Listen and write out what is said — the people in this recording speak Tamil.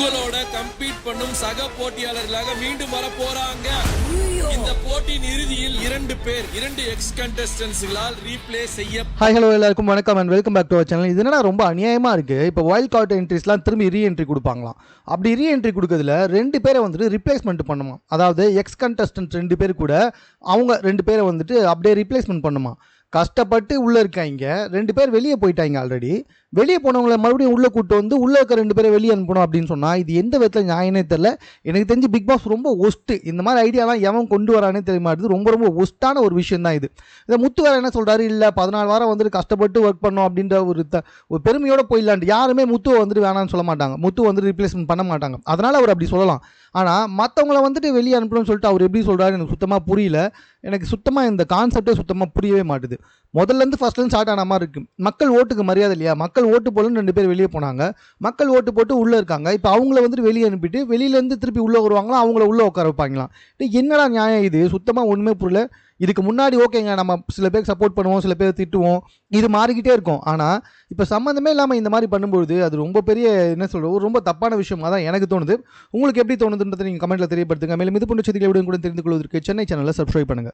உங்களோட கம்பீட் பண்ணும் சக போட்டியாளர்களாக மீண்டும் வர போறாங்க. இந்த போட்டியின் இறுதியில் 2 எக்ஸ் கண்டஸ்டன்ட்ஸ்களால் ரீப்ளே செய்ய. ஹாய் ஹலோ எல்லாருக்கும் வணக்கம் and welcome back to our channel. இது என்னடா ரொம்ப அநியாயமா இருக்கு. இப்போ வைல்ட் கார்டு என்ட்ரிஸ்லாம் திரும்பி ரீஎன்ட்ரி கொடுப்பாங்களாம். அப்படி ரீஎன்ட்ரி கொடுக்கறதுல 2 பேரை வந்துட்டு ரிப்ளேஸ்மெண்ட் பண்ணுமா. அதாவது எக்ஸ் கண்டஸ்டன்ட் 2 பேர் கூட அவங்க 2 பேரை வந்துட்டு அப்படியே ரிப்ளேஸ்மெண்ட் பண்ணுமா. கஷ்டப்பட்டு உள்ளே இருக்காங்க 2 பேர் வெளியே போயிட்டாங்க. ஆல்ரெடி வெளியே போனவங்களை மறுபடியும் உள்ளே கூப்பிட்டு வந்து உள்ளே இருக்க 2 பேரை வெளியே அனுப்பணும் அப்படின்னு சொன்னால் இது எந்த விதத்தில் நியாயனே தெரில. எனக்கு தெரிஞ்சு பிக் பாஸ் ரொம்ப ஒஸ்ட்டு. இந்த மாதிரி ஐடியாலாம் எவன் கொண்டு வரானே தெரிய மாட்டேது. ரொம்ப ரொம்ப ஒஸ்ட்டான ஒரு விஷயம் தான் இது. இதை முத்து வேறு என்ன சொல்கிறாரு, இல்லை 14 வாரம் வந்துட்டு கஷ்டப்பட்டு ஒர்க் பண்ணோம் அப்படின்ற ஒரு பெருமையோடு போயிடலான்ட்டு. யாருமே முத்துவை வந்துட்டு வேணான்னு சொல்ல மாட்டாங்க. முத்து வந்துட்டு ரிப்ளேஸ்மெண்ட் பண்ண மாட்டாங்க. அதனால் அவர் அப்படி சொல்லலாம். ஆனால் மற்றவங்கள வந்துட்டு வெளியே அனுப்பணும்னு சொல்லிட்டு அவர் எப்படி சொல்கிறாரு எனக்கு சுத்தமாக புரியல. எனக்கு சுத்தமாக இந்த கான்செப்டே சுத்தமாக புரியவே மாட்டுது. முதல்லேருந்து ஃபஸ்ட்லேருந்து ஸ்டார்ட் ஆன மாதிரி இருக்குது. மக்கள் ஓட்டுக்கு மரியாதை இல்லையா. மக்கள் ஓட்டு போலன்னு 2 பேர் வெளியே போனாங்க. மக்கள் ஓட்டு போட்டு உள்ளே இருக்காங்க. இப்போ அவங்கள வந்துட்டு வெளியே அனுப்பிட்டு வெளியிலேருந்து திருப்பி உள்ளே வருவாங்களா, அவங்கள உள்ளே உட்கார வைப்பாங்களாம். என்னடா நியாயம் இது, சுத்தமாக ஒன்றுமே புரியல. இதுக்கு முன்னாடி ஓகேங்க, நம்ம சில பேருக்கு சப்போர்ட் பண்ணுவோம், சில பேர் திட்டுவோம், இது மாறிக்கிட்டே இருக்கும். ஆனால் இப்போ சம்மந்தமே இல்லாமல் இந்த மாதிரி பண்ணும்பொழுது அது ரொம்ப பெரிய என்ன சொல்கிறது, ரொம்ப தப்பான விஷயமாக தான் எனக்கு தோணுது. உங்களுக்கு எப்படி தோணுதுன்றதை நீங்கள் கமெண்ட்டில் தெரியப்படுத்துங்க. மேலும் இது போன்ற செய்திகளை கூட தெரிந்து கொள்வதற்கு சென்னை சேனலை சப்ஸ்கிரைப் பண்ணுங்கள்.